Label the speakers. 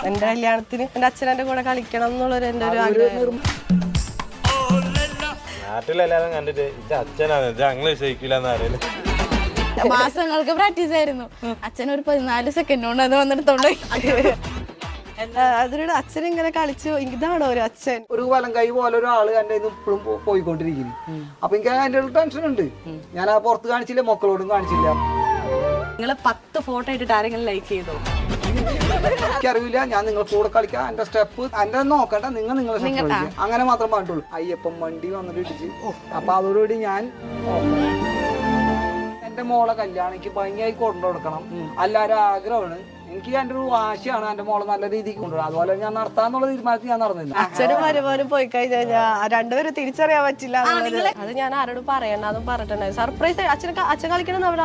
Speaker 1: എന്റെ കല്യാണത്തിന് എന്റെ അച്ഛനെ കൂടെ കളിക്കണം എന്നുള്ളൊരു എന്റെ ഒരു ആഗ്രഹം.
Speaker 2: നാട്ടിലെല്ലാരും കണ്ടിട്ട് ഇത് അച്ഛനാണ് ഇത് അങ്ങനെ വിശ്വസിക്കില്ലെന്ന് അറിയില്ല.
Speaker 3: മാസങ്ങൾക്ക് പ്രാക്ടീസ് ആയിരുന്നു. അച്ഛൻ ഒരു 14 സെക്കൻഡ് കൊണ്ട് അത് വന്നെടുത്തോണ്ട്
Speaker 1: അതിനോട് അച്ഛൻ ഇങ്ങനെ കളിച്ചു. ഇതാണോ ഒരു അച്ഛൻ?
Speaker 4: ഒരു വലം കൈ പോലെ ഒരാള് എന്റെ ഇപ്പോഴും പോയിക്കൊണ്ടിരിക്കുന്നു. അപ്പൊ എനിക്ക് അതിന്റെ ഒരു ടെൻഷൻ ഉണ്ട്. ഞാൻ ആ പുറത്ത് കാണിച്ചില്ല, മക്കളോടും കാണിച്ചില്ല.
Speaker 5: നിങ്ങള് 10 ഫോട്ടോ ഇട്ടിട്ട് ആരെങ്കിലും ലൈക്ക് ചെയ്തോ?
Speaker 4: എനിക്കറിയില്ല. ഞാൻ നിങ്ങൾ കൂടെ കളിക്കാം. എന്റെ സ്റ്റെപ്പ് എന്റെ നോക്കണ്ട, നിങ്ങളെ സ്റ്റെപ്പ് കളിക്കാം. അങ്ങനെ മാത്രം പറഞ്ഞിട്ടുള്ളൂ. അയ്യപ്പൻ വണ്ടി വന്നിട്ട് ഇടിച്ച്. അപ്പൊ അതോടുകൂടി ഞാൻ എന്റെ മോളെ കല്യാണം എനിക്ക് ഭംഗിയായി കൊണ്ടു കൊടുക്കണം. എല്ലാവരും ആഗ്രഹമാണ്. എനിക്ക് എന്റെ ഒരു വാശിയാണ് എന്റെ മോളെ നല്ല രീതിക്ക് കൊണ്ടുപോകും. അതുപോലെ ഞാൻ നടത്താന്നുള്ള തീരുമാനത്തിൽ ഞാൻ നടന്നില്ല.
Speaker 1: അച്ഛനും മരുമോനും പോയി കഴിഞ്ഞാൽ രണ്ടുപേരും തിരിച്ചറിയാൻ പറ്റില്ല. അത് ഞാൻ ആരോടും പറയണ്ടെന്നും പറഞ്ഞിട്ടുണ്ടായിരുന്നു. സർപ്രൈസ് അച്ഛൻ കളിക്കണം